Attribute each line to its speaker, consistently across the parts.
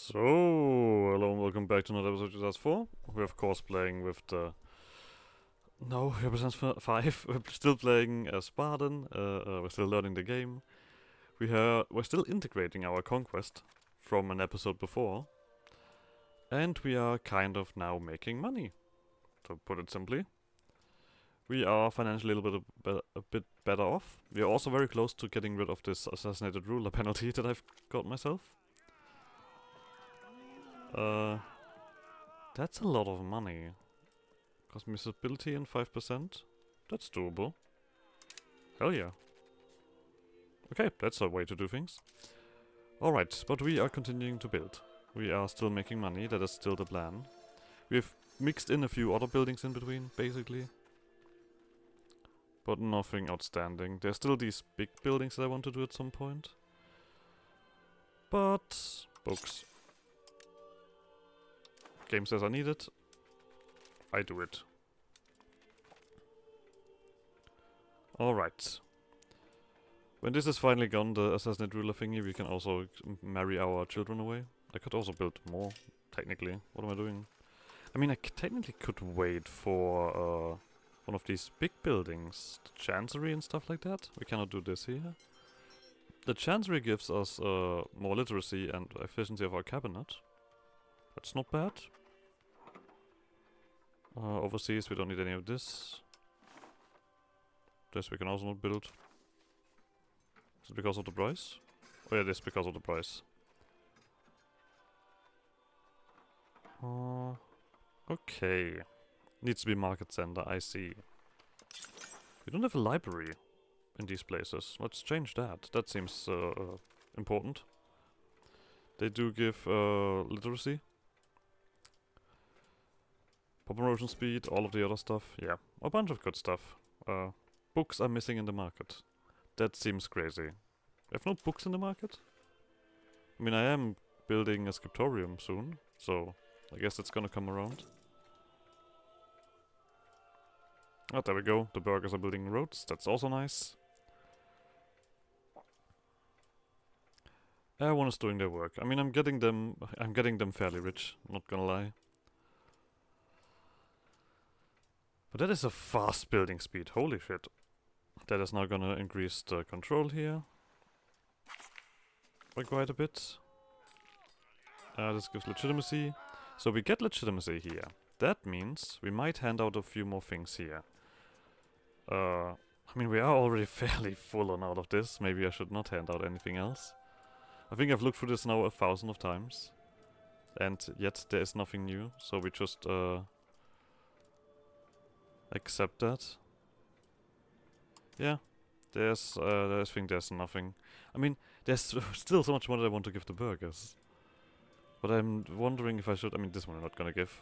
Speaker 1: So, hello and welcome back to another episode of 2004. We're of course playing with the... No, Represents 5. We're still playing as Spartan. We're still learning the game. We're still integrating our conquest from an episode before. And we are kind of now making money, to put it simply. We are financially a bit better off. We are also very close to getting rid of this assassinated ruler penalty that I've got myself. That's a lot of money. Customizability and 5%? That's doable. Hell yeah. Okay, that's a way to do things. Alright, but we are continuing to build. We are still making money, that is still the plan. We've mixed in a few other buildings in between, basically. But nothing outstanding. There's still these big buildings that I want to do at some point. But... books. Game says I need it. I do it. Alright. When this is finally gone, the assassinate ruler thingy, we can also marry our children away. I could also build more, technically. What am I doing? I mean, I technically could wait for one of these big buildings. The Chancery and stuff like that. We cannot do this here. The Chancery gives us more literacy and efficiency of our cabinet. That's not bad. Overseas, we don't need any of this. This we can also not build. Is it because of the price? Oh yeah, it is because of the price. Okay. Needs to be market center, I see. We don't have a library in these places. Let's change that. That seems important. They do give literacy. Promotion speed, all of the other stuff. Yeah, a bunch of good stuff. Books are missing in the market. That seems crazy. We have no books in the market? I mean, I am building a scriptorium soon, so I guess it's gonna come around. Oh, there we go. The burgers are building roads. That's also nice. Everyone is doing their work. I mean, I'm getting them fairly rich, not gonna lie. But that is a fast building speed, holy shit. That is now gonna increase the control here. By quite a bit. This gives legitimacy. So we get legitimacy here. That means we might hand out a few more things here. I mean, we are already fairly full on all of this. Maybe I should not hand out anything else. I think I've looked through this now 1,000 of times. And yet there is nothing new. So we just accept that. Yeah. I think there's nothing. I mean, there's still so much more that I want to give the burgers. But I'm wondering if I should... I mean, this one I'm not gonna give.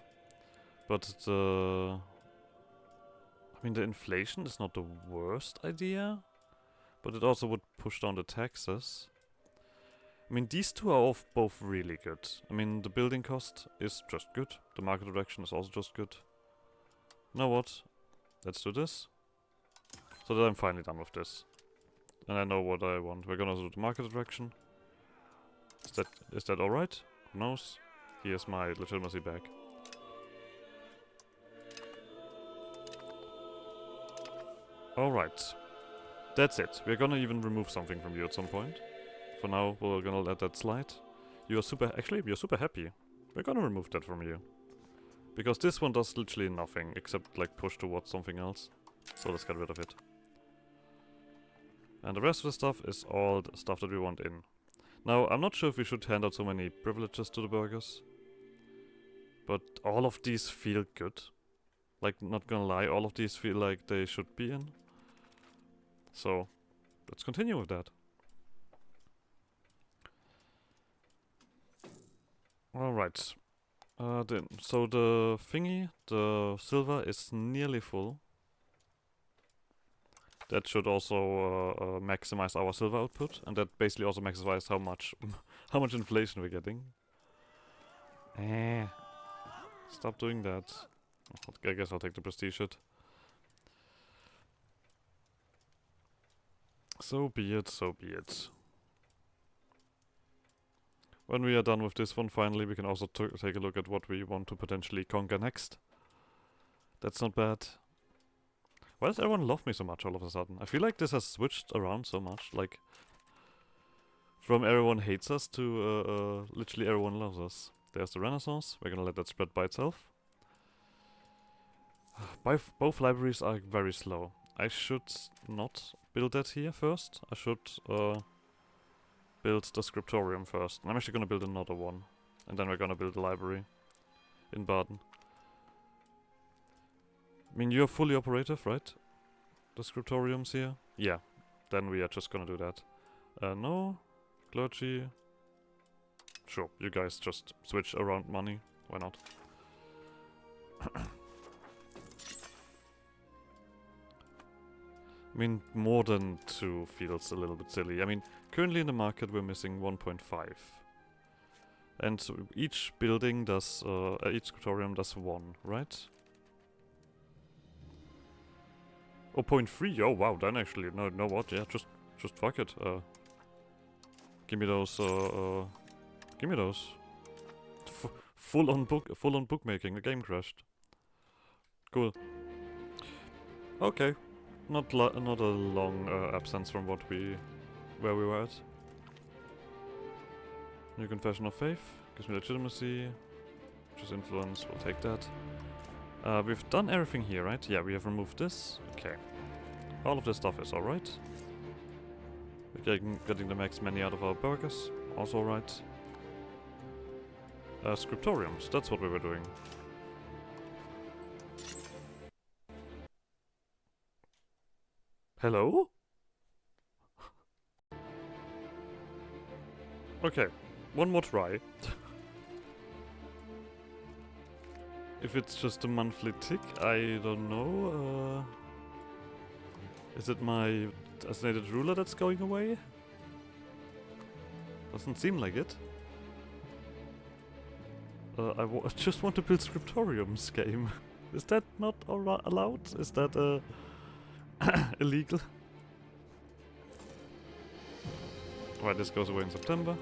Speaker 1: But the... I mean, the inflation is not the worst idea. But it also would push down the taxes. I mean, these two are both really good. I mean, the building cost is just good. The market direction is also just good. You know what? Let's do this. So that I'm finally done with this. And I know what I want. We're gonna do the market direction. Is that alright? Who knows? Here's my legitimacy back. Alright. That's it. We're gonna even remove something from you at some point. For now, we're gonna let that slide. You're super happy. We're gonna remove that from you. Because this one does literally nothing, except like push towards something else. So let's get rid of it. And the rest of the stuff is all the stuff that we want in. Now, I'm not sure if we should hand out so many privileges to the burgers. But all of these feel good. Like, not gonna lie, all of these feel like they should be in. So, let's continue with that. Alright. So the thingy, the silver, is nearly full. That should also maximize our silver output, and that basically also maximizes how much how much inflation we're getting. Stop doing that. I guess I'll take the prestige hit. So be it, so be it. when we are done with this one, finally, we can also take a look at what we want to potentially conquer next. That's not bad. Why does everyone love me so much all of a sudden? I feel like this has switched around so much. Like, from everyone hates us to literally everyone loves us. There's the Renaissance. We're gonna let that spread by itself. Both libraries are very slow. I should not build that here first. I should build the scriptorium first. And I'm actually gonna build another one. And then we're gonna build a library in Baden. I mean, you're fully operative, right? The scriptorium's here? Yeah. Then we are just gonna do that. No. Clergy. Sure, you guys just switch around money. Why not? I mean, more than 2 feels a little bit silly. I mean, currently in the market we're missing 1.5. And each building does, each scriptorium does 1, right? Oh, 0.3. Oh, wow, then actually, no, know what? Yeah, just fuck it. Give me those, give me those. Full on bookmaking. The game crashed. Cool. Okay. Not a long absence from where we were at. New confession of faith gives me legitimacy. Just influence. We'll take that. We've done everything here, right? Yeah, we have removed this. Okay. All of this stuff is alright. We're getting the max many out of our burgers. Also alright. Scriptoriums. That's what we were doing. Hello? Okay, one more try. If it's just a monthly tick, I don't know. Is it my designated ruler that's going away? Doesn't seem like it. I just want to build scriptoriums game. Is that not allowed? Is that illegal? Right, this goes away in September.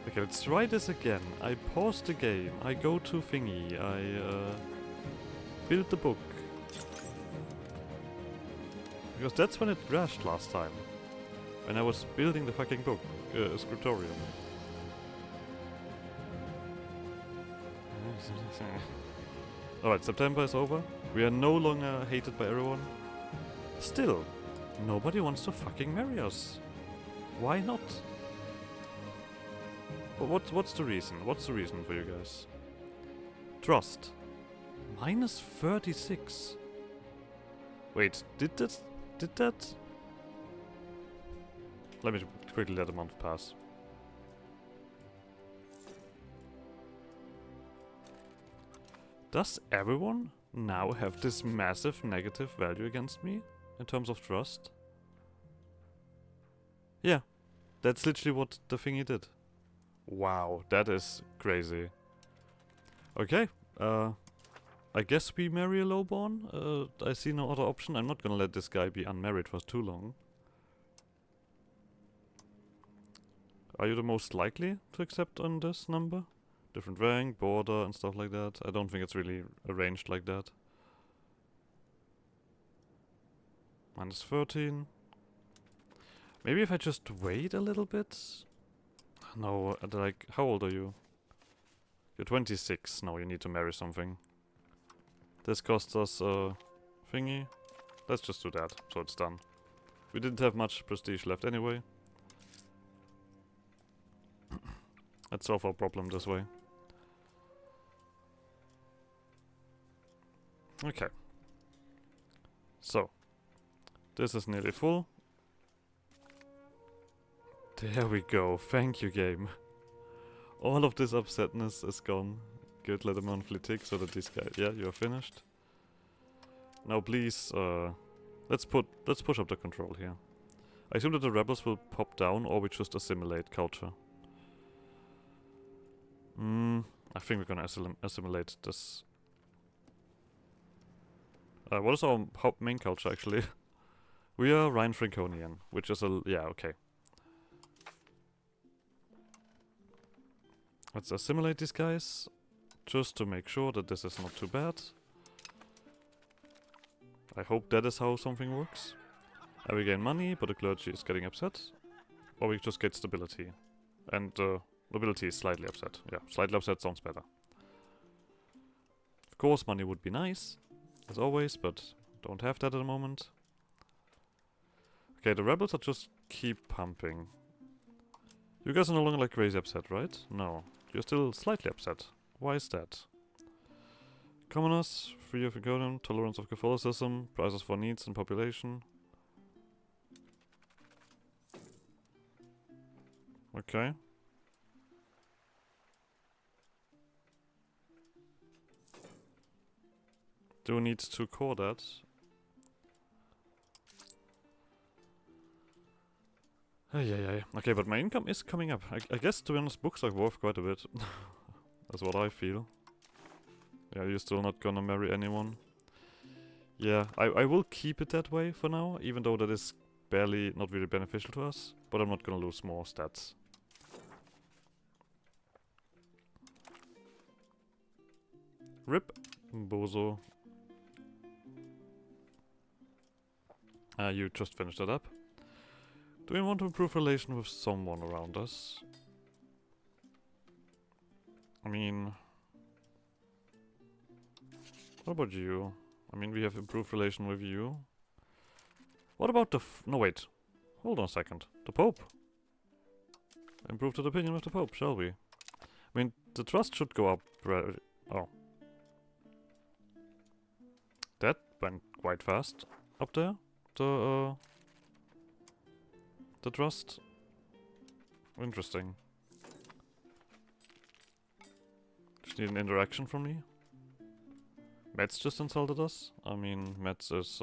Speaker 1: Okay, let's try this again. I pause the game. I go to thingy. I build the book. Because that's when it crashed last time. When I was building the fucking book, scriptorium. Alright, September is over. We are no longer hated by everyone. Still, nobody wants to fucking marry us. Why not? What's the reason? What's the reason for you guys? Trust. Minus 36. Wait, did that? Let me quickly let a month pass. Does everyone now have this massive negative value against me in terms of trust? Yeah, that's literally what the thingy did. Wow, that is crazy. Okay, I guess we marry a lowborn. I see no other option. I'm not gonna let this guy be unmarried for too long. Are you the most likely to accept on this number? Different rank, border, and stuff like that. I don't think it's really arranged like that. Minus 13. Maybe if I just wait a little bit? No, like, how old are you? You're 26. No, you need to marry something. This costs us a thingy. Let's just do that, so it's done. We didn't have much prestige left anyway. Let's solve our problem this way. Okay. So. This is nearly full. There we go. Thank you, game. All of this upsetness is gone. Good, let a monthly tick so that this guy... Yeah, you're finished. Now please, let's push up the control here. I assume that the rebels will pop down or we just assimilate culture. I think we're gonna assimilate this. What is our main culture actually? We are Rhine Franconian, which is a... yeah, okay. Let's assimilate these guys, just to make sure that this is not too bad. I hope that is how something works. And we gain money, but the clergy is getting upset. Or we just get stability. And nobility is slightly upset. Yeah, slightly upset sounds better. Of course, money would be nice, as always, but don't have that at the moment. Okay, the rebels are just keep pumping. You guys are no longer like crazy upset, right? No. You're still slightly upset. Why is that? Commoners, free of economy, tolerance of Catholicism, prices for needs and population. Okay. Do need to core that. Ay. Okay, but my income is coming up. I guess, to be honest, books are worth quite a bit. That's what I feel. Yeah, you're still not gonna marry anyone. Yeah, I will keep it that way for now, even though that is barely not really beneficial to us. But I'm not gonna lose more stats. RIP, Bozo. You just finished that up. Do we want to improve relation with someone around us? I mean... What about you? I mean, we have improved relation with you. What about the no, wait. Hold on a second. The Pope. Improve the opinion with the Pope, shall we? I mean, the trust should go up. Oh. That went quite fast up there. The trust. Interesting. Just need an interaction from me. Metz just insulted us. I mean, Metz is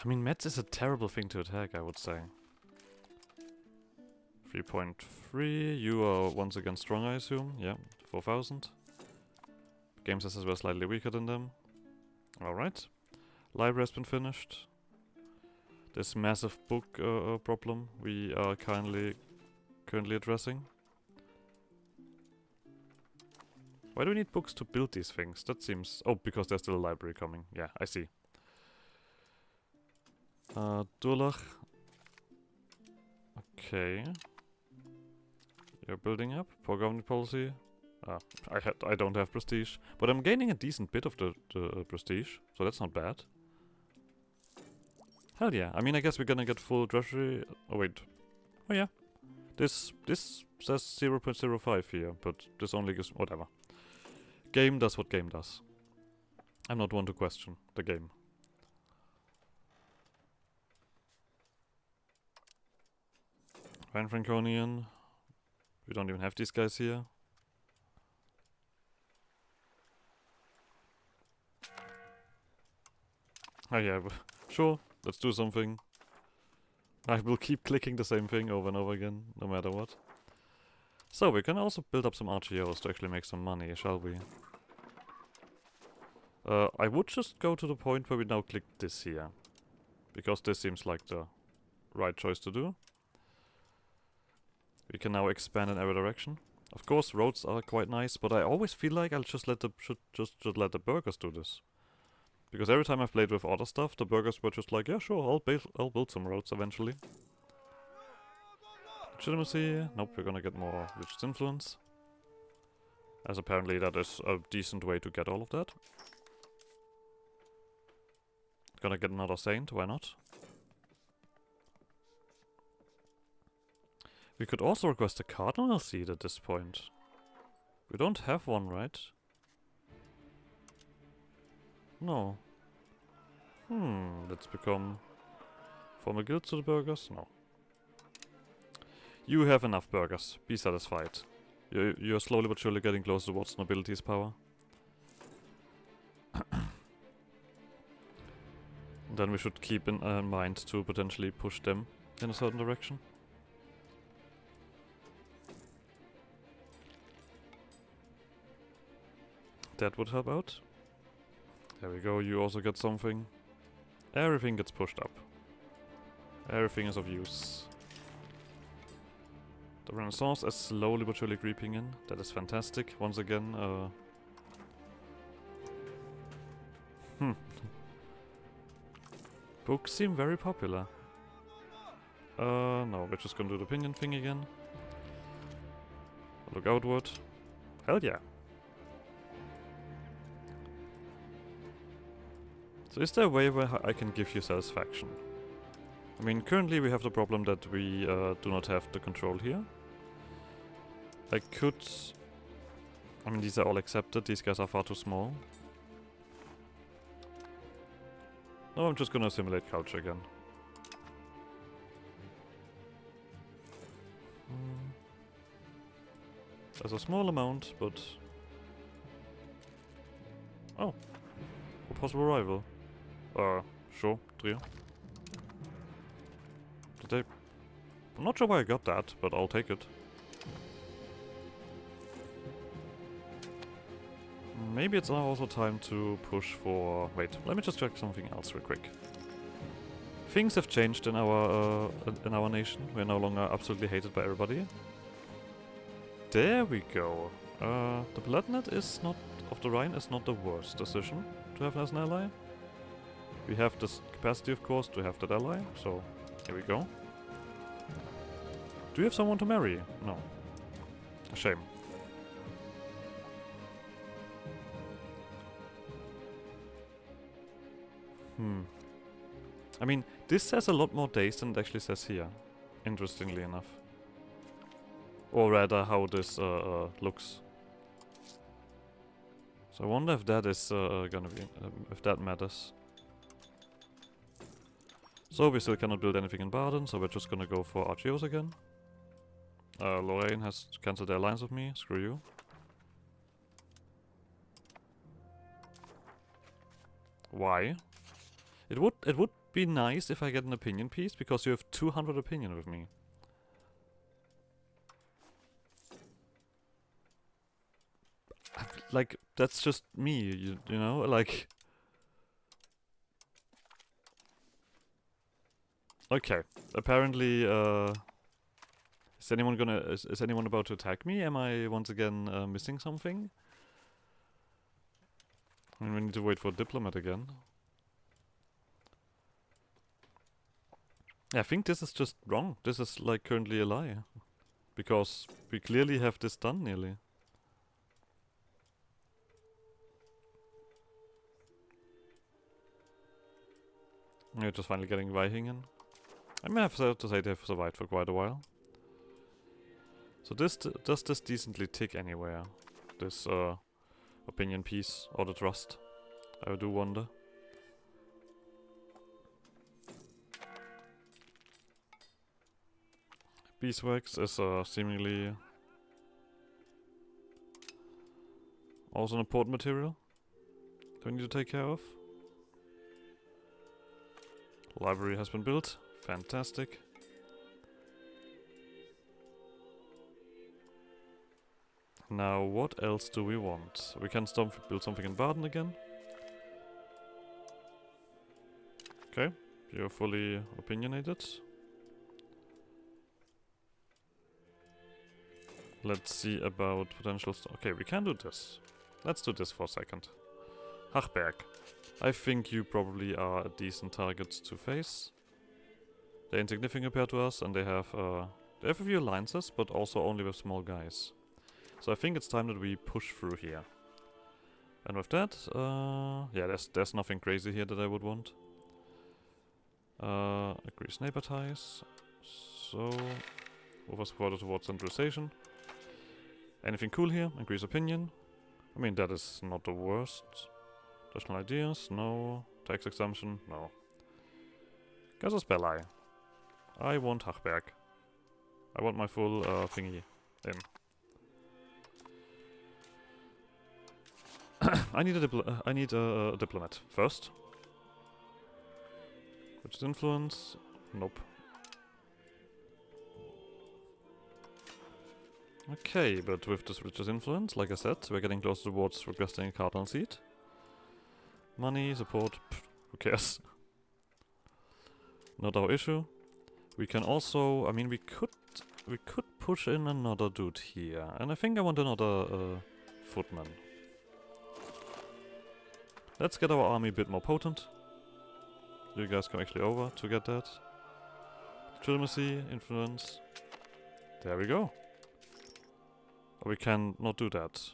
Speaker 1: Metz is a terrible thing to attack, I would say. 3.3. You are once again strong, I assume. Yeah, 4,000. Game says we're slightly weaker than them. Alright. Library has been finished. This massive book problem we are currently addressing. Why do we need books to build these things? That seems... Oh, because there's still a library coming. Yeah, I see. Durlach. Okay. You're building up. Poor government policy. I don't have prestige. But I'm gaining a decent bit of the prestige. So that's not bad. Hell yeah. I mean, I guess we're gonna get full treasury. Oh, wait. Oh, yeah. This says 0.05 here. But this only gives... Whatever. Game does what game does. I'm not one to question the game. Rhine Franconian. We don't even have these guys here. Oh yeah, sure, let's do something. I will keep clicking the same thing over and over again, no matter what. So, we can also build up some RGOs to actually make some money, shall we? I would just go to the point where we now click this here. Because this seems like the right choice to do. We can now expand in every direction. Of course, roads are quite nice, but I always feel like I'll just let the should let the burgers do this. Because every time I've played with other stuff, the burgers were just like, yeah, sure, I'll build some roads eventually. Legitimacy. Nope, we're gonna get more religious influence. As apparently that is a decent way to get all of that. Gonna get another saint, why not? We could also request a cardinal seat at this point. We don't have one, right? No. Let's become... Form a guild to the burgers? No. You have enough burgers. Be satisfied. You're slowly but surely getting closer towards nobility's power. Then we should keep in mind to potentially push them in a certain direction. That would help out. There we go, you also get something. Everything gets pushed up. Everything is of use. The Renaissance is slowly but surely creeping in. That is fantastic. Once again, Books seem very popular. No, we're just gonna do the opinion thing again. Look outward. Hell yeah. So is there a way where I can give you satisfaction? I mean, currently we have the problem that we do not have the control here. I could... I mean, these are all accepted. These guys are far too small. No, I'm just gonna simulate culture again. There's a small amount, but... Oh. A possible rival. Sure, trio. Did they... I'm not sure why I got that, but I'll take it. Maybe it's now also time to push for... Wait, let me just check something else real quick. Things have changed in our nation. We're no longer absolutely hated by everybody. There we go. The Bloodnet is not... of the Rhine is not the worst decision to have as an ally. We have this capacity, of course, to have that ally, so here we go. Do you have someone to marry? No. A shame. I mean, this says a lot more days than it actually says here, interestingly enough. Or rather, how this looks. So I wonder if that is gonna be... if that matters. So we still cannot build anything in Baden, so we're just gonna go for Archeos again. Lorraine has cancelled their alliance with me, screw you. Why? It would be nice if I get an opinion piece, because you have 200 opinion with me. Like, that's just me, you know, like... Okay, apparently, is anyone about to attack me? Am I once again missing something? I mean, we need to wait for a diplomat again. I think this is just wrong. This is like currently a lie. Because we clearly have this done nearly. We're just finally getting Weihingen. I may have to say they've survived for quite a while. So does this decently tick anywhere? This opinion piece or the trust? I do wonder. Beeswax is seemingly also an important material that we need to take care of. Library has been built. Fantastic. Now, what else do we want? We can build something in Baden again. Okay, you're fully opinionated. Let's see about potential okay, we can do this. Let's do this for a second. Hachberg. I think you probably are a decent target to face. They're insignificant compared to us, and they have a few alliances, but also only with small guys. So I think it's time that we push through here. And with that, yeah, there's nothing crazy here that I would want. Increase neighbor ties. So, move us further towards centralization. Anything cool here? Increase opinion. I mean, that is not the worst. Additional ideas? No. Tax exemption? No. Casus Belli. I want Hachberg. I want my full thingy in. I need a diplomat first. Which is influence? Nope. Okay, but with this richest influence, like I said, we're getting close towards requesting a cardinal seat. Money, support, pff, who cares? Not our issue. We can also, I mean, we could we could push in another dude here. And I think I want another footman. Let's get our army a bit more potent. You guys come actually over to get that. Legitimacy, influence. There we go. Or we can not do that.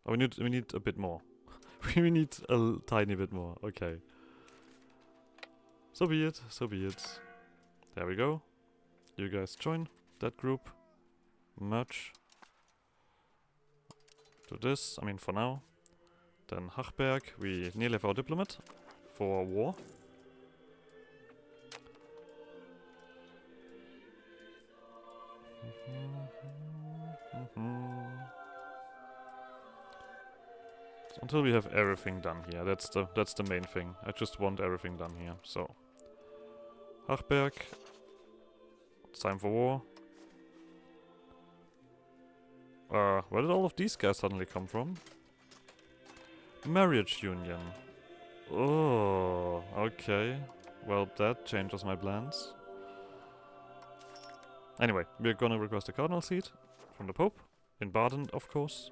Speaker 1: Oh, we need a bit more. We need a tiny bit more. Okay. So be it. So be it. There we go. You guys join that group. Merge. Do this. I mean, for now. Then Hachberg. We nearly have our diplomat for war. Until we have everything done here. That's the main thing. I just want everything done here. So Hachberg. It's time for war. Where did all of these guys suddenly come from? Marriage union. Oh, okay. Well, that changes my plans. Anyway, we're gonna request a cardinal seat from the Pope. In Baden, of course.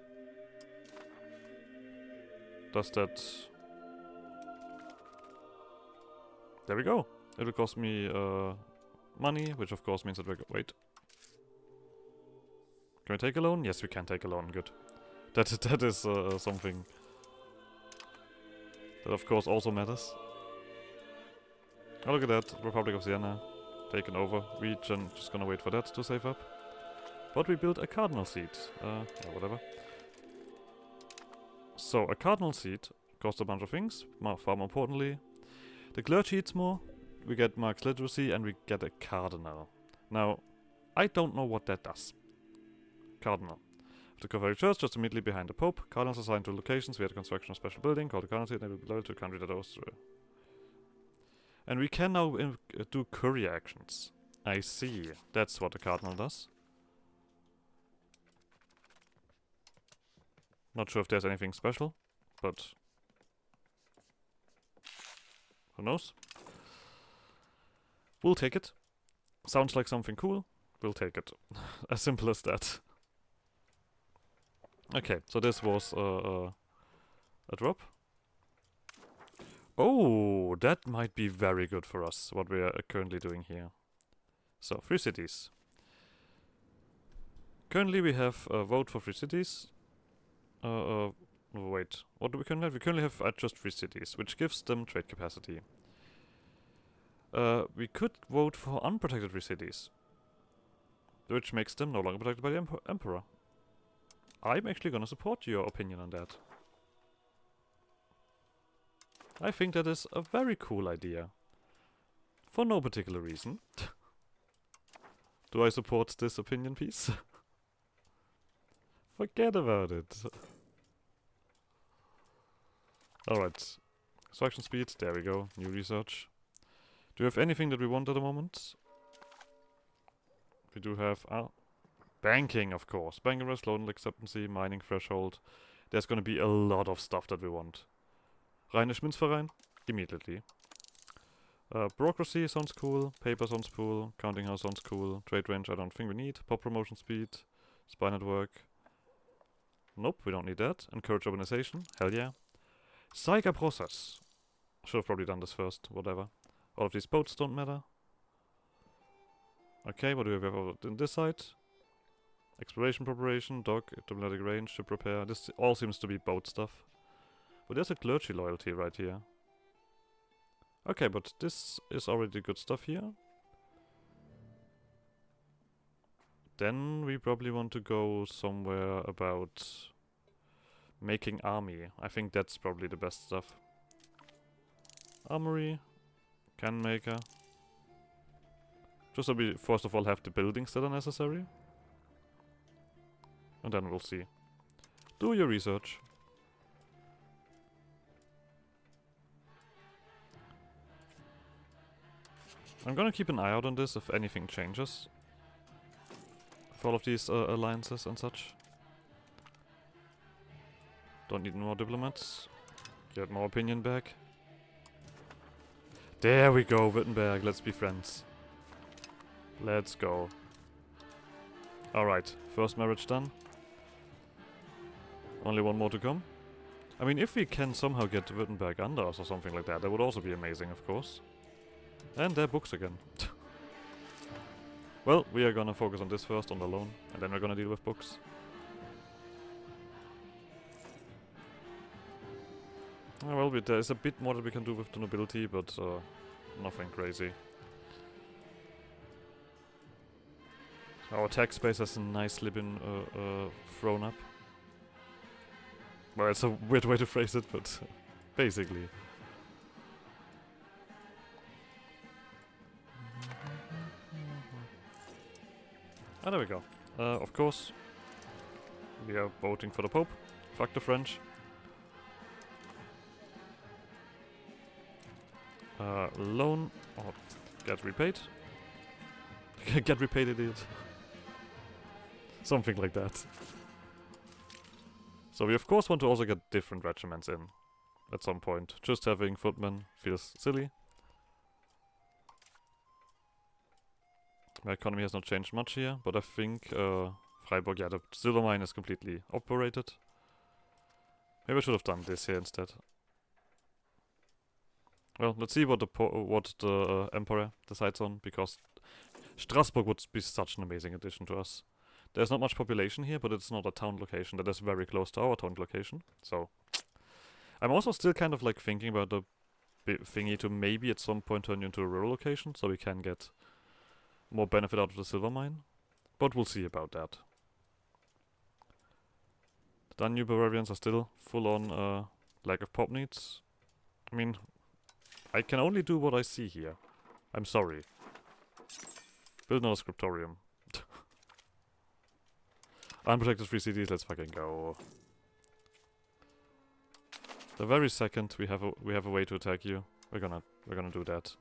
Speaker 1: Does that... There we go. It will cost me money, which of course means that we're... Wait. Can we take a loan? Yes, we can take a loan. Good. That is something that of course also matters. Oh, look at that. Republic of Siena. Taken over. We just gonna wait for that to save up. But we built a cardinal seat. Yeah, whatever. So, a cardinal seat costs a bunch of things. Far more importantly, the clergy eats more. We get Mark's literacy and we get a cardinal. Now, I don't know what that does. Cardinal. The Catholic Church just immediately behind the Pope. Cardinals assigned to locations via the construction of a special building called the cardinal seat and they will be loyal to a country that owes to. And we can now do courier actions. I see. That's what the cardinal does. Not sure if there's anything special, but who knows? We'll take it. Sounds like something cool. We'll take it. As simple as that. Okay, so this was a drop. Oh, that might be very good for us, what we are currently doing here. So, 3 cities. Currently we have a vote for 3 cities. Wait, what do we currently have? We currently have just 3 cities, which gives them trade capacity. We could vote for unprotected 3 cities, which makes them no longer protected by the Emperor. I'm actually gonna support your opinion on that. I think that is a very cool idea. For no particular reason. Do I support this opinion piece? Forget about it. Alright. Construction speed, there we go. New research. Do you have anything that we want at the moment? We do have... banking, of course. Banking risk, loan acceptancy, mining threshold. There's gonna be a lot of stuff that we want. Rheinisch Münzverein? Immediately. Bureaucracy sounds cool. Paper sounds cool. Counting house sounds cool. Trade range I don't think we need. Pop promotion speed. Spy network. Nope, we don't need that. Encourage urbanization. Hell yeah. Saiga process. Should have probably done this first. Whatever. All of these boats don't matter. Okay, what do we have on this side? Exploration preparation, dock, diplomatic range, ship repair. This all seems to be boat stuff. But there's a clergy loyalty right here. Okay, but this is already good stuff here. Then we probably want to go somewhere about making army. I think that's probably the best stuff. Armory. Cannon maker. Just so we first of all have the buildings that are necessary. And then we'll see. Do your research. I'm gonna keep an eye out on this if anything changes. With all of these alliances and such. Don't need more diplomats. Get more opinion back. There we go, Wittenberg. Let's be friends. Let's go. Alright, first marriage done. Only one more to come. I mean, if we can somehow get Württemberg under us or something like that, that would also be amazing, of course. And their books again. Well, we are gonna focus on this first, on the loan, and then we're gonna deal with books. Well, there's a bit more that we can do with the nobility, but nothing crazy. Our tax base has nicely been thrown up. Well, it's a weird way to phrase it, but basically. Ah, there we go. Of course, we are voting for the Pope. Fuck the French. Loan. Oh, get repaid. Get repaid, idiot. Something like that. So we of course want to also get different regiments in at some point. Just having footmen feels silly. My economy has not changed much here, but I think Freiburg, yeah, the silver mine is completely operated. Maybe I should have done this here instead. Well, let's see what the Emperor decides on, because Strasbourg would be such an amazing addition to us. There's not much population here, but it's not a town location that is very close to our town location. So I'm also still kind of like thinking about the thingy to maybe at some point turn into a rural location, so we can get more benefit out of the silver mine. But we'll see about that. The Danube Bavarians are still full on lack of pop needs. I mean, I can only do what I see here. I'm sorry. Build another scriptorium. Unprotected free cities, let's fucking go. The very second we have a way to attack you, we're gonna do that.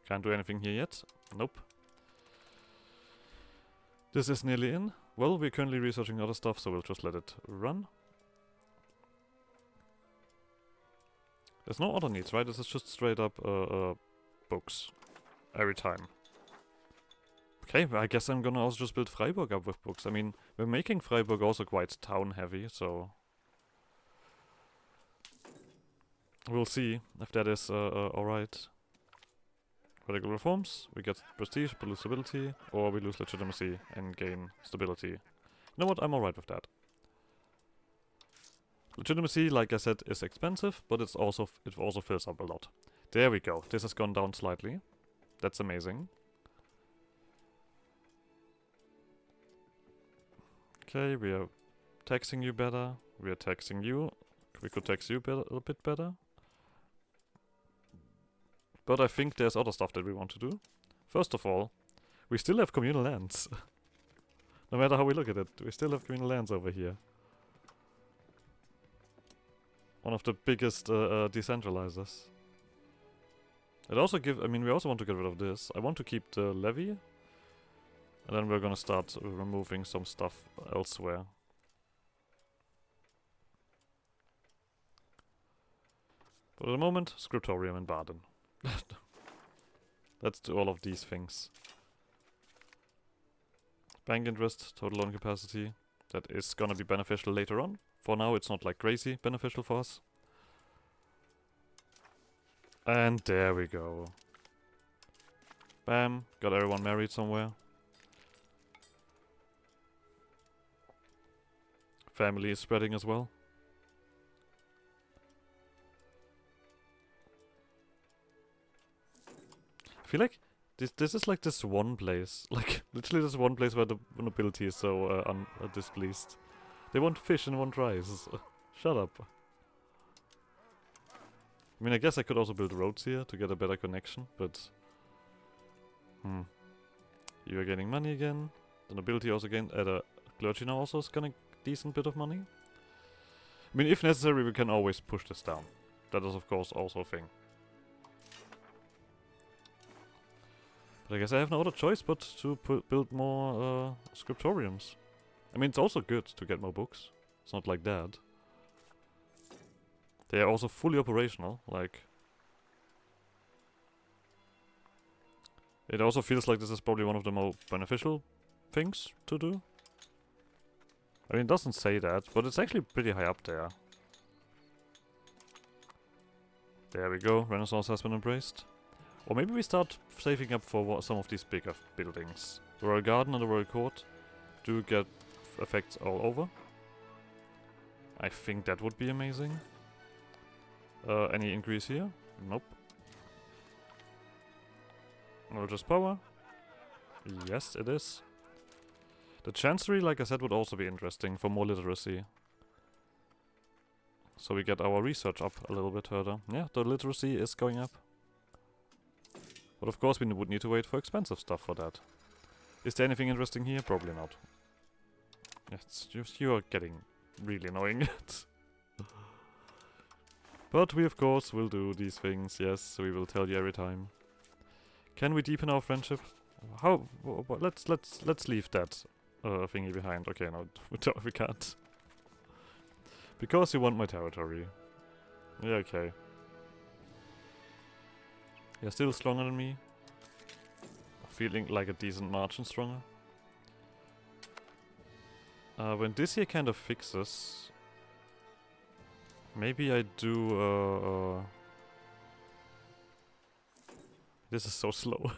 Speaker 1: Can't do anything here yet. Nope. This is nearly in. Well, we're currently researching other stuff, so we'll just let it run. There's no other needs, right? This is just straight up books. Every time. Okay, I guess I'm gonna also just build Freiburg up with books. I mean, we're making Freiburg also quite town heavy, so we'll see if that is alright. Radical reforms, we get prestige, but lose stability, or we lose legitimacy and gain stability. You know what, I'm alright with that. Legitimacy, like I said, is expensive, but it also fills up a lot. There we go, this has gone down slightly. That's amazing. Okay, we are taxing you better. We are taxing you. We could tax you a bit better. But I think there's other stuff that we want to do. First of all, we still have communal lands. No matter how we look at it, we still have communal lands over here. One of the biggest decentralizers. It also I mean, we also want to get rid of this. I want to keep the levy. And then we're gonna start removing some stuff elsewhere. But at the moment, scriptorium in Baden. Let's do all of these things. Bank interest, total loan capacity. That is gonna be beneficial later on. For now, it's not like crazy beneficial for us. And there we go. Bam, got everyone married somewhere. Family is spreading as well. I feel like this is like this one place, like literally this one place where the nobility is so displeased. They want fish and want rice. Shut up. I mean, I guess I could also build roads here to get a better connection, but you are getting money again. The nobility also gained. The clergy now also is getting a decent bit of money. I mean, if necessary, we can always push this down. That is, of course, also a thing. But I guess I have no other choice but to build more scriptoriums. I mean, it's also good to get more books. It's not like that. They are also fully operational, like... It also feels like this is probably one of the more beneficial things to do. I mean, it doesn't say that, but it's actually pretty high up there. There we go, Renaissance has been embraced. Or maybe we start saving up for some of these bigger buildings. The Royal Garden and the Royal Court do get effects all over. I think that would be amazing. Any increase here? Nope. Religious power? Yes, it is. The Chancery, like I said, would also be interesting for more literacy. So we get our research up a little bit further. Yeah, the literacy is going up. But of course we would need to wait for expensive stuff for that. Is there anything interesting here? Probably not. It's just you are getting really annoying. But we of course will do these things, yes, we will tell you every time. Can we deepen our friendship? How? Let's leave that thingy behind. Okay, no, we can't. Because you want my territory. Yeah, okay. You're still stronger than me. Feeling like a decent margin stronger. When this here kind of fixes... Maybe I do... This is so slow.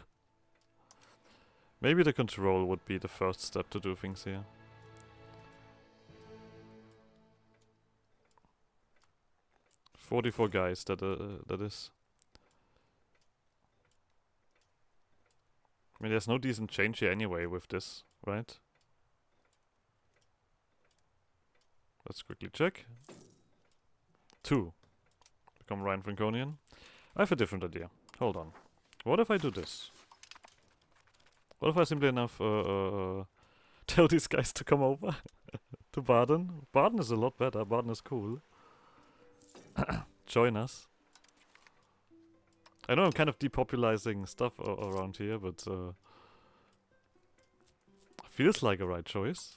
Speaker 1: Maybe the control would be the first step to do things here. "44 guys, that is. I mean, there's no decent change here anyway with this, right? Let's quickly check. 2. Become Ryan Franconian. I have a different idea. Hold on. What if I do this? What if I simply enough tell these guys to come over to Baden? Baden is a lot better. Baden is cool. Join us. I know I'm kind of depopulizing stuff around here, but feels like a right choice.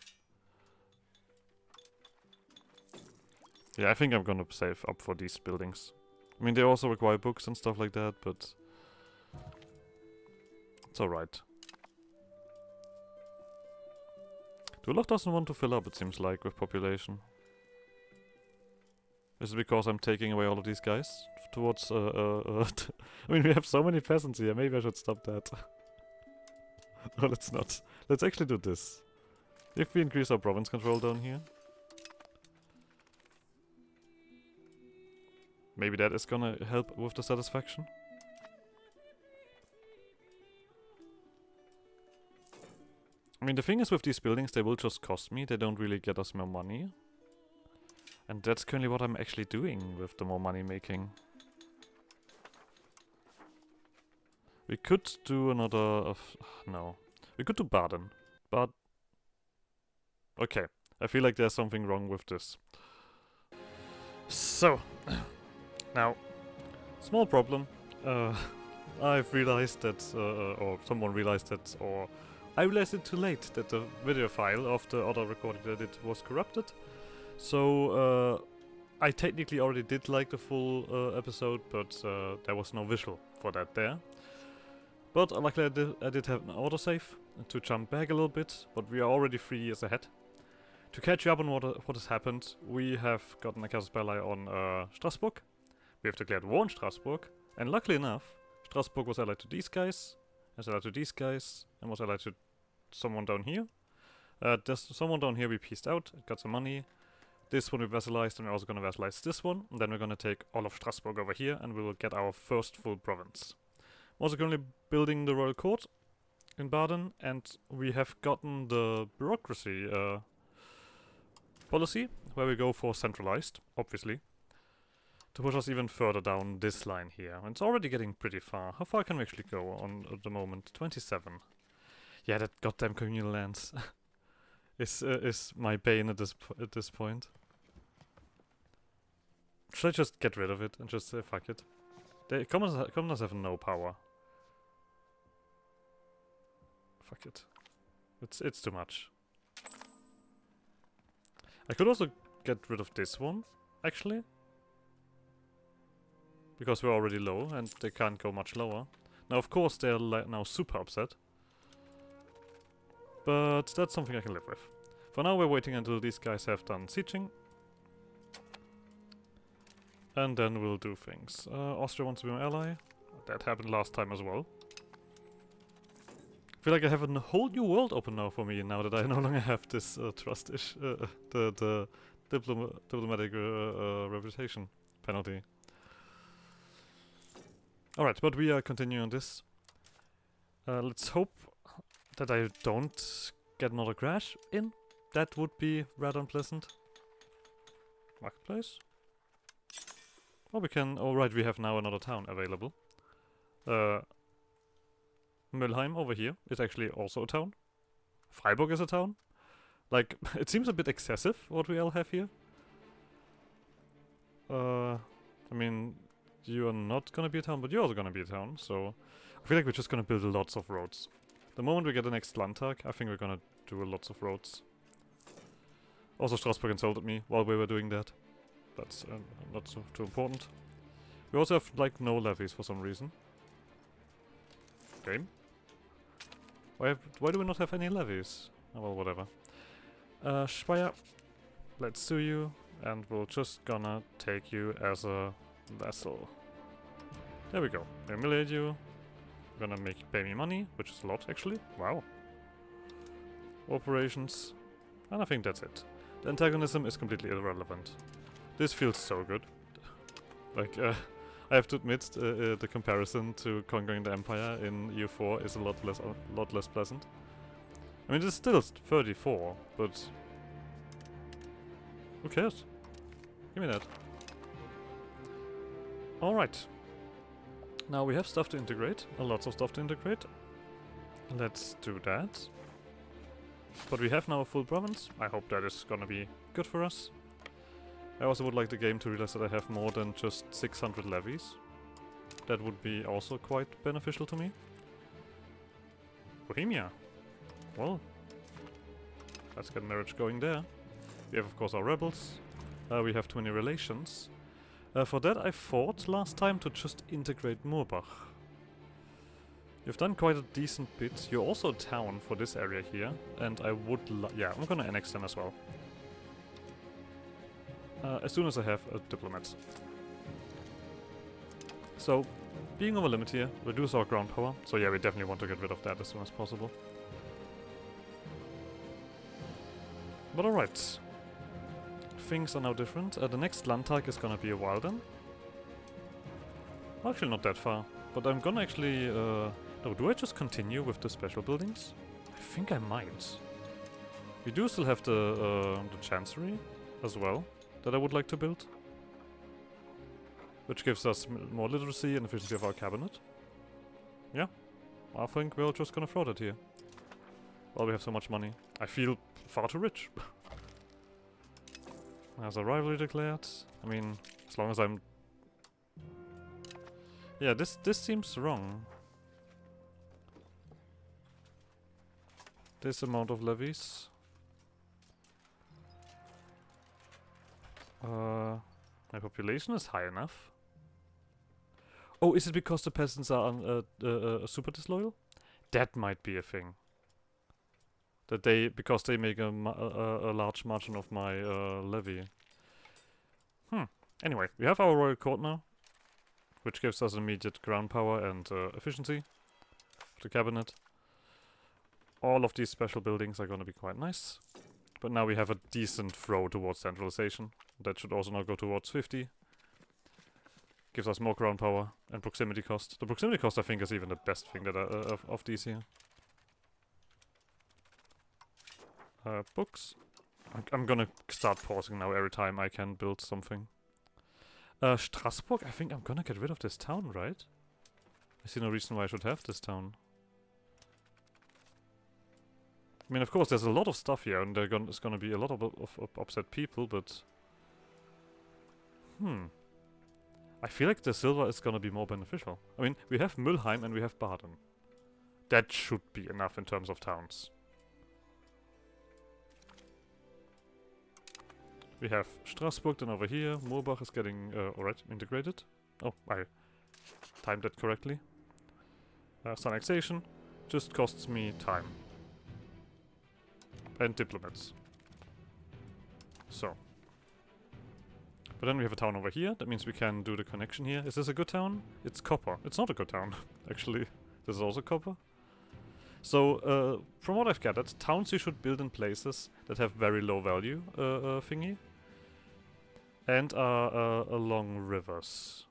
Speaker 1: Yeah, I think I'm gonna save up for these buildings. I mean, they also require books and stuff like that, but it's alright. Duloc doesn't want to fill up, it seems like, with population. Is it because I'm taking away all of these guys towards, I mean, we have so many peasants here, maybe I should stop that. No, let's not. Let's actually do this. If we increase our province control down here. Maybe that is gonna help with the satisfaction. I mean, the thing is with these buildings, they will just cost me. They don't really get us more money. And that's currently what I'm actually doing with the more money making. We could do another... no. We could do Baden. But... okay. I feel like there's something wrong with this. So... now... small problem. I've realized that... or someone realized that, or... I realized it too late that the video file of the other recording that I did was corrupted. So, I technically already did like the full episode, but there was no visual for that there. But luckily I did have an autosave to jump back a little bit, but we are already 3 years ahead. To catch you up on what has happened, we have gotten a casus belli on Strasbourg. We have declared war on Strasbourg, and luckily enough, Strasbourg was allied to these guys, was allied to these guys, and was allied to someone down here. There's someone down here we pieced out, got some money. This one we vassalized, and we're also going to vassalize this one. And then we're going to take all of Strasbourg over here, and we will get our first full province. I'm also currently building the Royal Court in Baden, and we have gotten the bureaucracy policy, where we go for centralized, obviously, to push us even further down this line here. And it's already getting pretty far. How far can we actually go on at the moment? 27. Yeah, that goddamn communal lands is my bane at this point. Should I just get rid of it and just say fuck it? The commoners have no power. Fuck it. It's too much. I could also get rid of this one, actually. Because we're already low and they can't go much lower. Now, of course, they're now super upset. But that's something I can live with. For now, we're waiting until these guys have done sieging. And then we'll do things. Austria wants to be my ally. That happened last time as well. I feel like I have a whole new world open now for me, now that I no longer have this trust the diplomatic reputation penalty. Alright, but we are continuing on this. Let's hope that I don't get another crash in. That would be rather unpleasant. Marketplace. Or we can... Alright, we have now another town available. Mülheim over here is actually also a town. Freiburg is a town. Like, it seems a bit excessive what we all have here. I mean, you are not gonna be a town, but you're also gonna be a town, so... I feel like we're just gonna build lots of roads. The moment we get the next Landtag, I think we're gonna do lots of roads. Also, Strasbourg insulted me while we were doing that. That's not so too important. We also have, like, no levies for some reason. Game? Why do we not have any levies? Oh, well, whatever. Speyer, let's sue you, and we're just gonna take you as a vassal. There we go. Humiliate you. We're gonna pay me money, which is a lot, actually. Wow. Operations. And I think that's it. The antagonism is completely irrelevant. This feels so good. Like, I have to admit, the comparison to conquering the Empire in EU4 is a lot less pleasant. I mean, it's still 34, but who cares? Give me that. Alright. Now we have stuff to integrate, lots of stuff to integrate. Let's do that. But we have now a full province. I hope that is gonna be good for us. I also would like the game to realize that I have more than just 600 levies. That would be also quite beneficial to me. Bohemia. Well, let's get marriage going there. We have, of course, our rebels. We have too many relations. For that, I fought last time to just integrate Murbach. You've done quite a decent bit. You're also a town for this area here, and I would yeah, I'm gonna annex them as well. As soon as I have a diplomat. So, being over limit here, reduce our ground power. So yeah, we definitely want to get rid of that as soon as possible. But alright. Things are now different. The next Landtag is gonna be a while then. Actually not that far. But I'm gonna actually... no, do I just continue with the special buildings? I think I might. We do still have the Chancery as well, that I would like to build. Which gives us more literacy and efficiency of our cabinet. Yeah, I think we're just gonna throw that here. Well, we have so much money. I feel far too rich. There's a rivalry declared. I mean, as long as I'm... Yeah, this seems wrong. This amount of levies. My population is high enough. Oh, is it because the peasants are super disloyal? That might be a thing. That because they make a large margin of my levy. Anyway, we have our royal court now, which gives us immediate ground power and efficiency of the cabinet. All of these special buildings are going to be quite nice. But now we have a decent throw towards centralization. That should also now go towards 50. Gives us more ground power and proximity cost. The proximity cost, I think, is even the best thing that of these here. Books. I'm gonna start pausing now every time I can build something. Strasbourg, I think I'm gonna get rid of this town, right? I see no reason why I should have this town. I mean, of course, there's a lot of stuff here, and there's gonna be a lot of upset people, but... I feel like the silver is gonna be more beneficial. I mean, we have Mülheim and we have Baden. That should be enough in terms of towns. We have Strasbourg then over here. Murbach is getting already integrated. Oh, I timed that correctly. annexation just costs me time. And diplomats. So. But then we have a town over here. That means we can do the connection here. Is this a good town? It's copper. It's not a good town, actually. This is also copper. So, from what I've gathered, towns you should build in places that have very low value thingy. And are along rivers.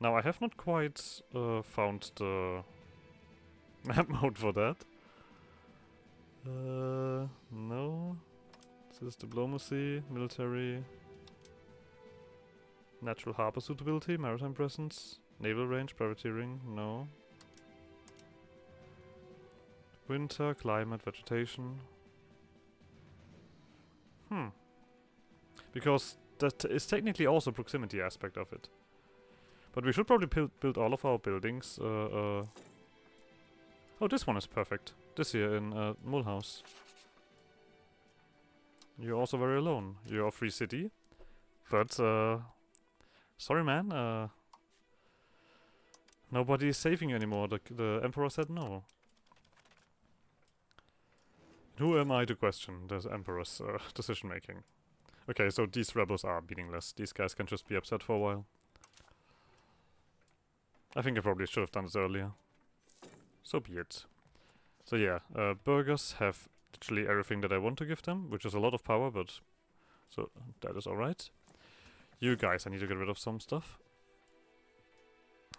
Speaker 1: Now, I have not quite found the map mode for that. No. This is diplomacy, military, natural harbor suitability, maritime presence, naval range, privateering, no. Winter, climate, vegetation. Because that is technically also a proximity aspect of it. But we should probably build all of our buildings. Oh, this one is perfect. This here in Mulhouse. You're also very alone. You're a free city. But, sorry man, nobody is saving you anymore. The Emperor said no. Who am I to question the Emperor's decision making? Okay, so these rebels are meaningless. These guys can just be upset for a while. I think I probably should have done this earlier. So be it. So yeah, burghers have literally everything that I want to give them, which is a lot of power, but... So, that is alright. You guys, I need to get rid of some stuff.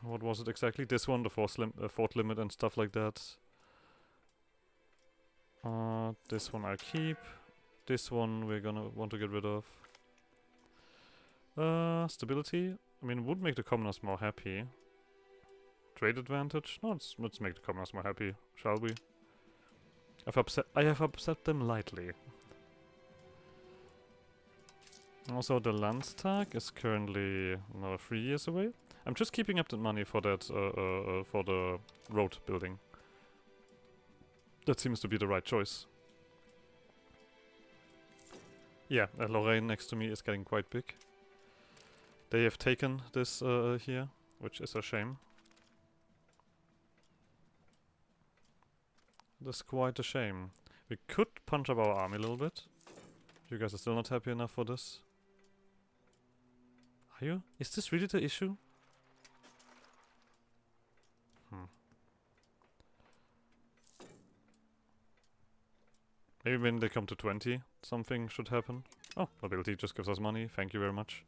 Speaker 1: What was it exactly? This one, the fort limit and stuff like that. This one I'll keep. This one we're gonna want to get rid of. Stability. I mean, would make the commoners more happy. Trade advantage. No, let's make the commoners more happy, shall we? I have upset them lightly. Also, the Landtag is currently another 3 years away. I'm just keeping up the money for that, for the road building. That seems to be the right choice. Yeah, Lorraine next to me is getting quite big. They have taken this here, which is a shame. That's quite a shame. We could punch up our army a little bit. You guys are still not happy enough for this. Are you? Is this really the issue? Maybe when they come to 20, something should happen. Oh, mobility just gives us money. Thank you very much.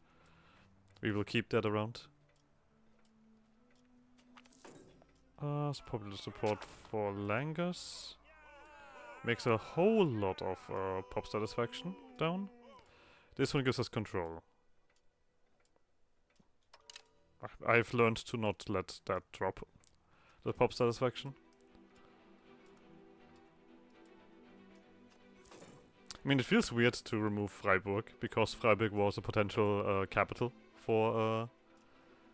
Speaker 1: We will keep that around. It's probably the support for Langers. Makes a whole lot of pop satisfaction down. This one gives us control. I've learned to not let that drop. The pop satisfaction. I mean, it feels weird to remove Freiburg, because Freiburg was a potential capital for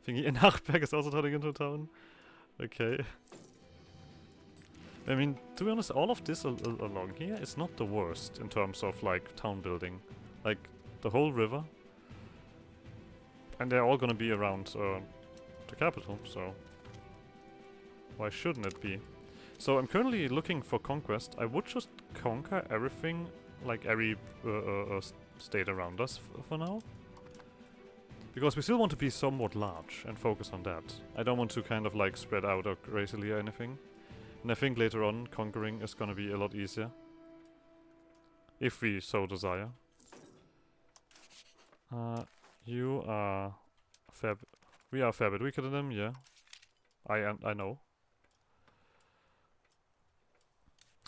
Speaker 1: thingy. And Hartberg is also turning into a town. Okay. I mean, to be honest, all of this along here is not the worst in terms of, like, town building. Like, the whole river. And they're all gonna be around the capital, so... Why shouldn't it be? So I'm currently looking for conquest. I would just conquer everything, like every state around us for now. Because we still want to be somewhat large and focus on that. I don't want to kind of like spread out or crazily or anything. And I think later on conquering is gonna be a lot easier. If we so desire. You are we are a fair bit weaker than them, yeah. I know.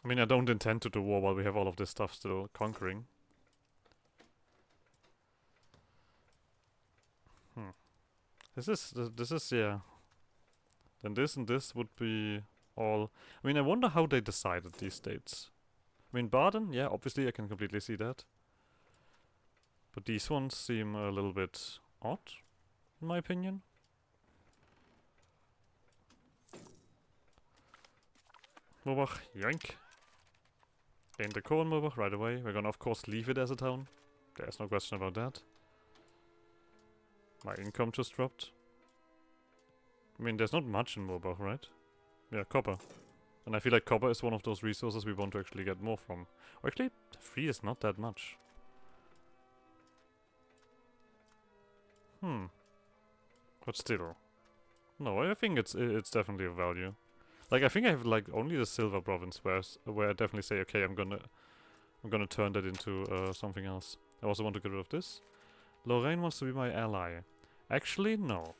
Speaker 1: I mean, I don't intend to do war while we have all of this stuff still conquering. This is, yeah. Then this and this would be all... I mean, I wonder how they decided these states. I mean, Baden, yeah, obviously I can completely see that. But these ones seem a little bit odd, in my opinion. Murbach, yoink. Gain the core in Murbach right away. We're gonna of course leave it as a town. There's no question about that. My income just dropped. I mean, there's not much in Murbach, right? Yeah, copper. And I feel like copper is one of those resources we want to actually get more from. Or actually, 3 is not that much. But still. No, I think it's definitely of value. Like, I think I have like only the silver province where I definitely say, okay, I'm gonna turn that into something else. I also want to get rid of this. Lorraine wants to be my ally. Actually, no.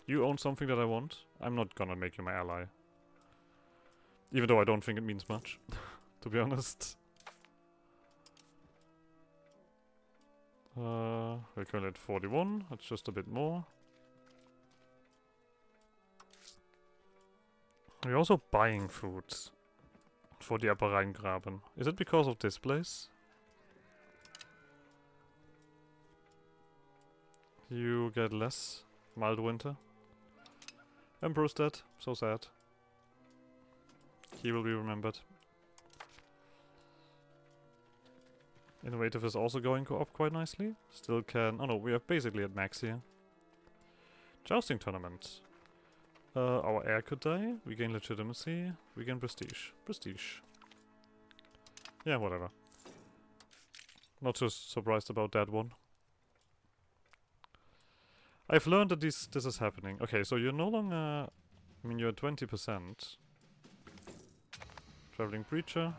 Speaker 1: You own something that I want. I'm not gonna make you my ally. Even though I don't think it means much, to be honest. We're currently at 41. That's just a bit more. We're also buying food for the Upper Rheingraben. Is it because of this place? You get less mild winter. Emperor's dead. So sad. He will be remembered. Innovative is also going up quite nicely. Still can... Oh no, we are basically at max here. Jousting tournament. Our heir could die. We gain legitimacy. We gain prestige. Prestige. Yeah, whatever. Not too surprised about that one. I've learned that this is happening. Okay, so you're no longer... I mean, you're at 20%. Traveling Preacher.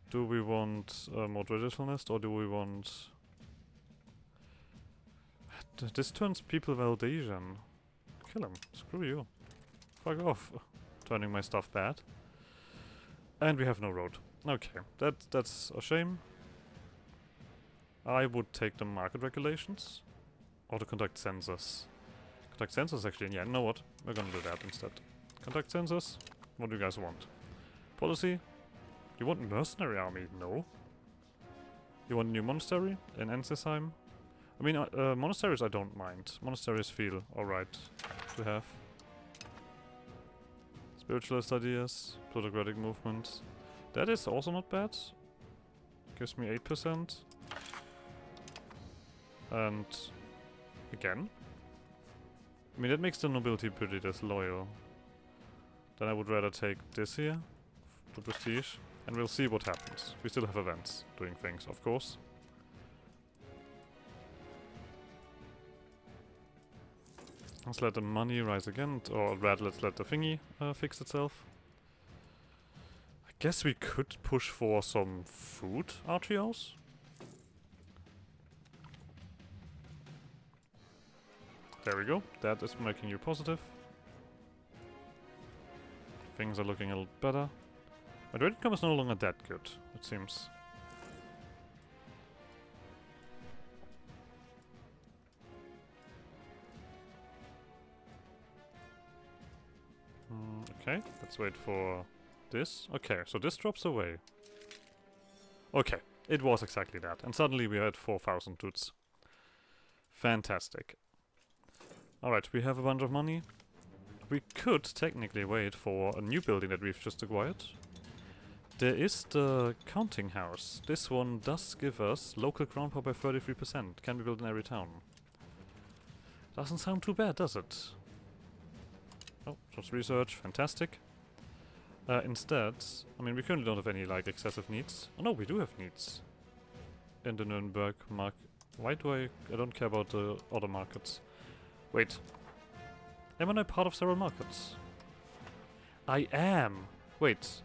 Speaker 1: Do we want a more traditionalist, or do we want... This turns people Valdesian. Kill him. Screw you. Fuck off. Turning my stuff bad. And we have no road. Okay, that's a shame. I would take the market regulations. Or to conduct census. Conduct census actually, yeah, you know what? We're gonna do that instead. Conduct census. What do you guys want? Policy? You want mercenary army? No. You want a new monastery in Ensisheim? I mean, monasteries I don't mind. Monasteries feel alright to have. Spiritualist ideas, plutocratic movement. That is also not bad. Gives me 8%. And again, I mean that makes the nobility pretty disloyal. Then I would rather take this here, the prestige, and we'll see what happens. We still have events doing things, of course. Let's let the money rise again, or rather let's let the thingy fix itself. I guess we could push for some food RTOs. There we go, that is making you positive. Things are looking a little better. My trade income is no longer that good, it seems. Okay, let's wait for this. Okay, so this drops away. Okay, it was exactly that. And suddenly we had 4,000 toots. Fantastic. Alright, we have a bunch of money. We could technically wait for a new building that we've just acquired. There is the counting house. This one does give us local ground power by 33%. Can be built in every town. Doesn't sound too bad, does it? Oh, just research. Fantastic. Instead, I mean, we currently don't have any, like, excessive needs. Oh no, we do have needs. In the Nuremberg market. Why do I don't care about the other markets. Wait. Am I part of several markets? I am! Wait.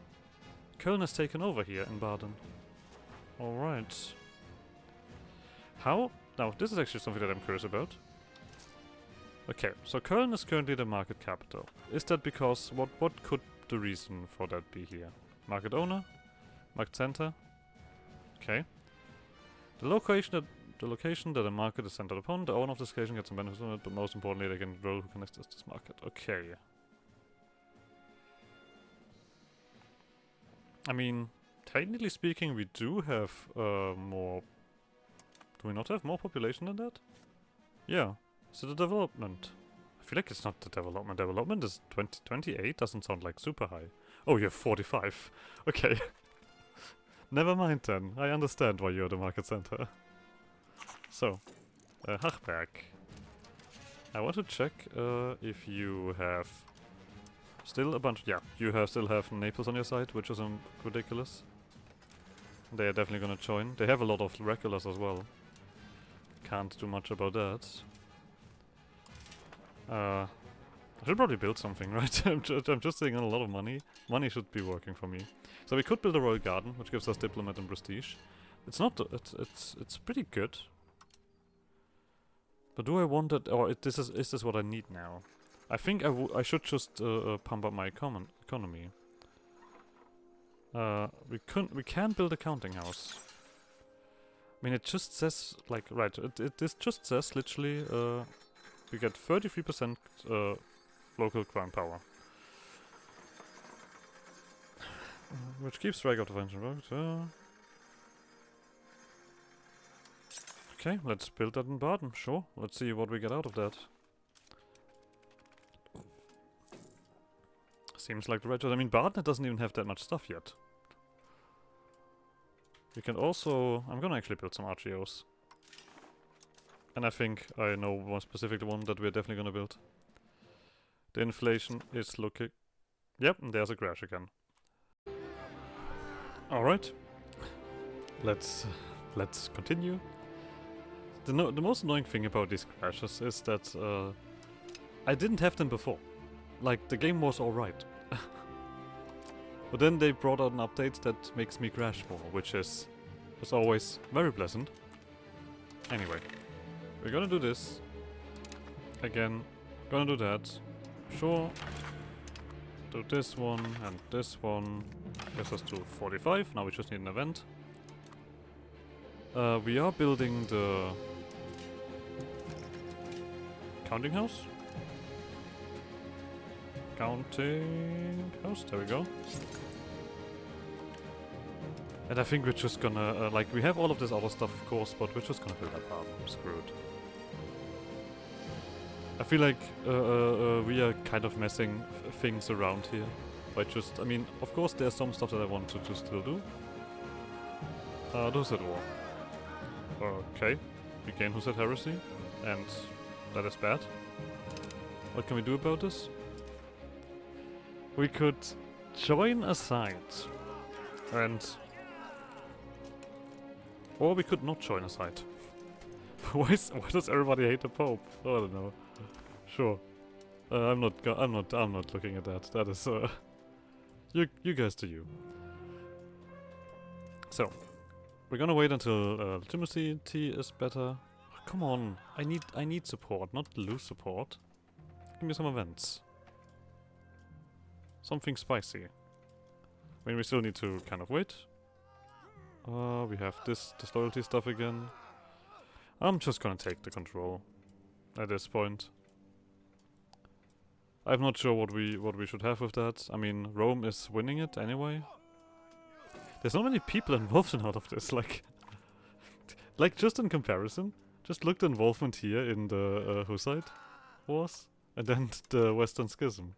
Speaker 1: Köln has taken over here in Baden. Alright. How? Now, this is actually something that I'm curious about. Okay, so Köln is currently the market capital. Is that because... What could the reason for that be here? Market owner? Market center? Okay. The location that a market is centered upon, the owner of this location gets some benefits from it, but most importantly they can control who can access this market. Okay. I mean, technically speaking we do have more... Do we not have more population than that? Yeah. So the development. I feel like it's not the development. Development is 28? Doesn't sound like super high. Oh, you have 45. Okay. Never mind then. I understand why you're the market center. So, Hachberg. I want to check if you have still a bunch. Yeah, you still have Naples on your side, which is ridiculous. They are definitely gonna join. They have a lot of regulars as well. Can't do much about that. I should probably build something, right? I'm just saving a lot of money. Money should be working for me. So we could build a royal garden, which gives us diplomat and prestige. It's not. It's pretty good. But do I want that? Or is this what I need now? I think I should just pump up my economy. We can build a counting house. I mean, it just says like right. This just says literally we get 33% local crown power, which keeps track of the function. Okay, let's build that in Baden. Sure. Let's see what we get out of that. Seems like the right choice. I mean, Baden doesn't even have that much stuff yet. We can also... I'm gonna actually build some RGOs. And I think I know one specific one that we're definitely gonna build. The inflation is looking... Yep, and there's a crash again. Alright. Let's continue. The most annoying thing about these crashes is that I didn't have them before. Like, the game was alright. But then they brought out an update that makes me crash more, which is, as always, very pleasant. Anyway, we're gonna do this. Again, gonna do that. Sure. Do this one and this one. Gets us to 45. Now we just need an event. We are building the counting house. Counting house, there we go. And I think we're just gonna, like, we have all of this other stuff, of course, but we're just gonna build that up. I'm screwed. I feel like we are kind of messing things around here. By just, I mean, of course there's some stuff that I want to still do. Hussite War. Okay, we gain Hussite Heresy, and that is bad. What can we do about this? We could join a side, and... Or we could not join a side. Why does everybody hate the Pope? Oh, I don't know. Sure. I'm not looking at that. That is, you guys do you. So, we're gonna wait until legitimacy is better. Oh, come on, I need support, not lose support. Give me some events. Something spicy. I mean, we still need to kind of wait. We have this loyalty stuff again. I'm just gonna take the control at this point. I'm not sure what we should have with that. I mean, Rome is winning it anyway. There's not many people involved in all of this, like... like, just in comparison, just look the involvement here in the Hussite Wars, and then the Western Schism.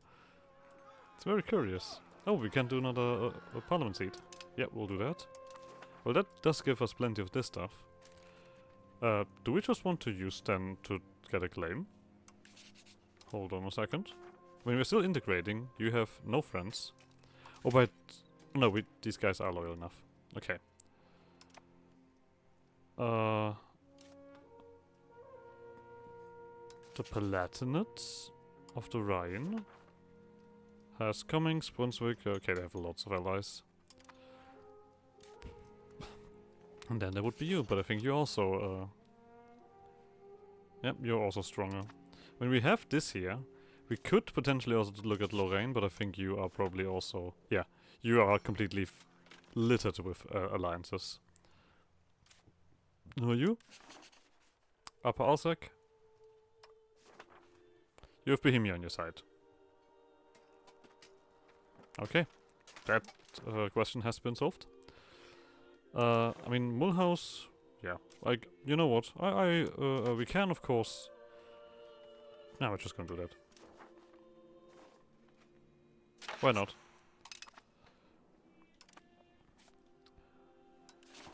Speaker 1: It's very curious. Oh, we can do another parliament seat. Yeah, we'll do that. Well, that does give us plenty of this stuff. Do we just want to use them to get a claim? Hold on a second. When we're still integrating, you have no friends. Oh, but... No, these guys are loyal enough. Okay. The Palatinate of the Rhine has Cummings, Brunswick. Okay, they have lots of allies. And then there would be you, but I think you also... Yep, you're also stronger. When we have this here, we could potentially also look at Lorraine, but I think you are probably also... Yeah, you are completely littered with alliances. Who are you? Upper Alsac? You have Bohemia on your side. Okay, that question has been solved. I mean, Mulhouse, yeah, like, you know what, we can, of course... No, we're just gonna do that. Why not?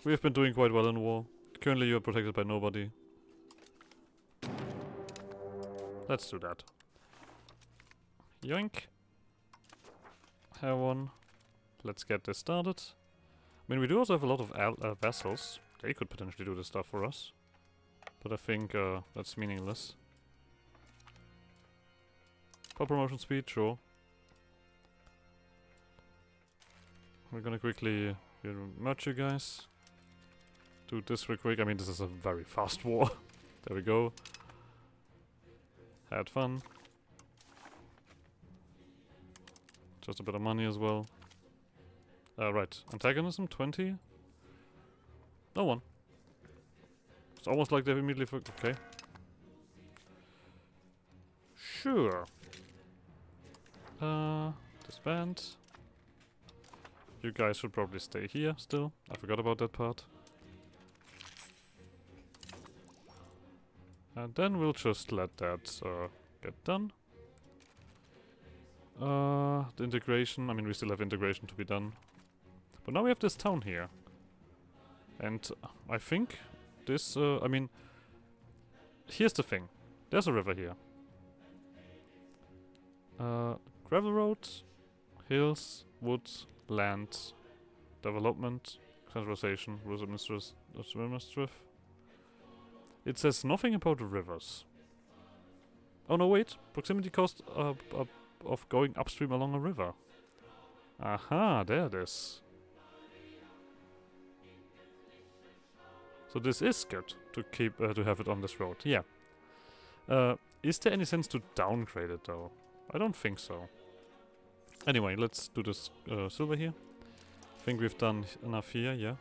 Speaker 1: We have been doing quite well in war. Currently you are protected by nobody. let's do that. Yoink. Have one. Let's get this started. I mean, we do also have a lot of vessels. They could potentially do this stuff for us. But I think that's meaningless. For promotion speed, sure. We're gonna quickly merge you guys. Do this real quick. I mean, this is a very fast war. There we go. Had fun. Just a bit of money as well. Right. Antagonism 20. No one. It's almost like they've immediately okay. Sure. Disband. You guys should probably stay here still. I forgot about that part. And then we'll just let that get done. The integration, I mean, we still have integration to be done. But now we have this town here. And I think this, I mean, here's the thing. There's a river here. Gravel roads, hills, woods, land, development, centralization, rules administrative. It says nothing about the rivers. Oh no, wait. Proximity cost of going upstream along a river. Aha, there it is. So this is good to keep to have it on this road. Yeah. Is there any sense to downgrade it though? I don't think so. Anyway, let's do this silver here. I think we've done enough here, yeah.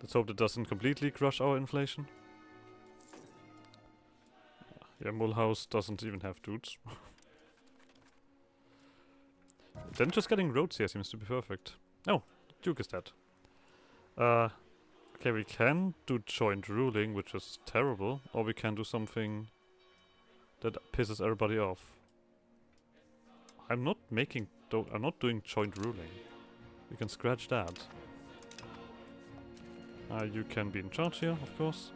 Speaker 1: Let's hope that doesn't completely crush our inflation. Yeah, Mulhouse doesn't even have dudes. Then just getting roads here seems to be perfect. Oh, Duke is dead. Okay, we can do joint ruling, which is terrible, or we can do something that pisses everybody off. I'm not doing joint ruling. We can scratch that. You can be in charge here, of course.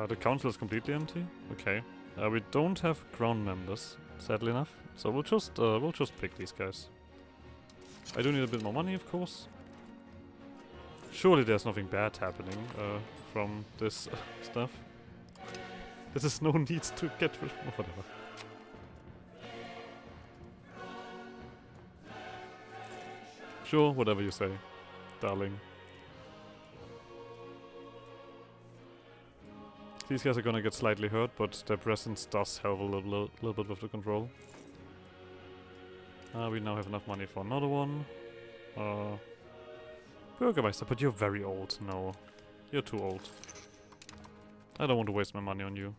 Speaker 1: The council is completely empty. Okay. We don't have crown members, sadly enough. So we'll just pick these guys. I do need a bit more money, of course. Surely there's nothing bad happening from this stuff. There is no need to get rid of whatever. Sure, whatever you say, darling. These guys are gonna get slightly hurt, but their presence does help a little bit with the control. We now have enough money for another one. Bürgermeister, but you're very old. No, you're too old. I don't want to waste my money on you.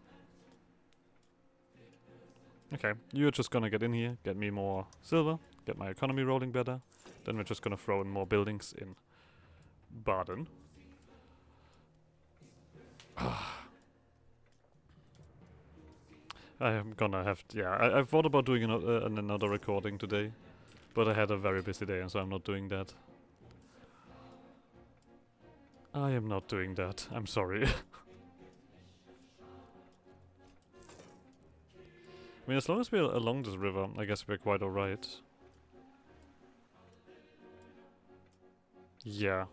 Speaker 1: Okay, you're just gonna get in here, get me more silver, get my economy rolling better. Then we're just gonna throw in more buildings in Baden. I am gonna have... I thought about doing another recording today. But I had a very busy day, and so I'm not doing that. I am not doing that. I'm sorry. I mean, as long as we're along this river, I guess we're quite alright. Yeah.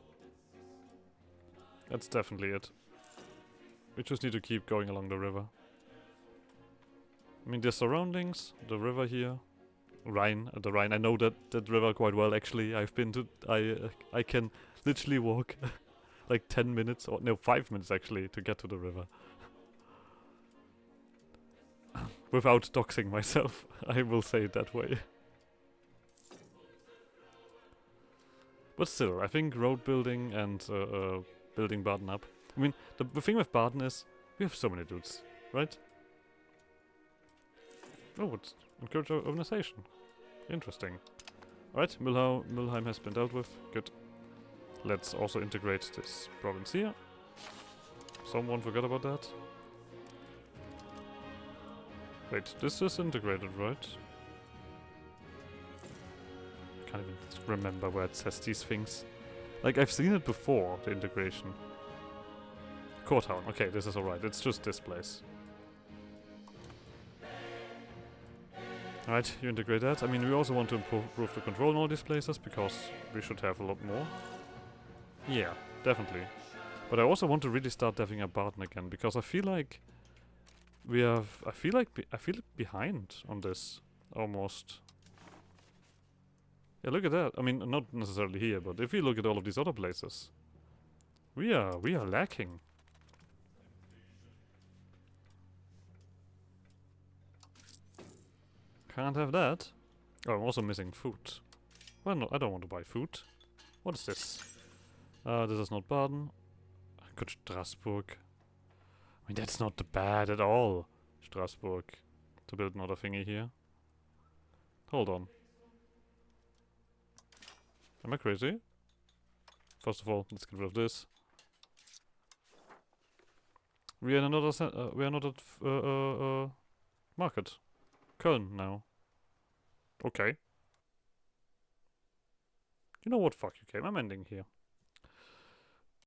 Speaker 1: That's definitely it. We just need to keep going along the river. I mean, the surroundings, the river here, Rhine, the Rhine. I know that river quite well. Actually, I've been to. I can literally walk like 10 minutes, or no, 5 minutes actually, to get to the river without doxing myself. I will say it that way. But still, I think road building and building Baden up. I mean, the thing with Baden is we have so many dudes, right? Oh, it's encourage urbanization. Interesting. Alright, Mulheim has been dealt with. Good. Let's also integrate this province here. Someone forgot about that. Wait, this is integrated, right? Can't even remember where it says these things. Like, I've seen it before, the integration. Core town. Okay, this is alright. It's just this place. Alright, you integrate that. I mean, we also want to improve the control in all these places, because we should have a lot more. Yeah, definitely. But I also want to really start deving up Barton again, because I feel like we have... I feel behind on this, almost. Yeah, look at that. I mean, not necessarily here, but if you look at all of these other places, we are lacking. Can't have that. Oh, I'm also missing food. Well, no, I don't want to buy food. What is this? This is not Baden. Good Strasbourg. I mean, that's not bad at all. Strasbourg. To build another thingy here. Hold on. Am I crazy? First of all, let's get rid of this. We are in another we are not at market. Köln now. Okay. You know what? Fuck you, I'm ending here.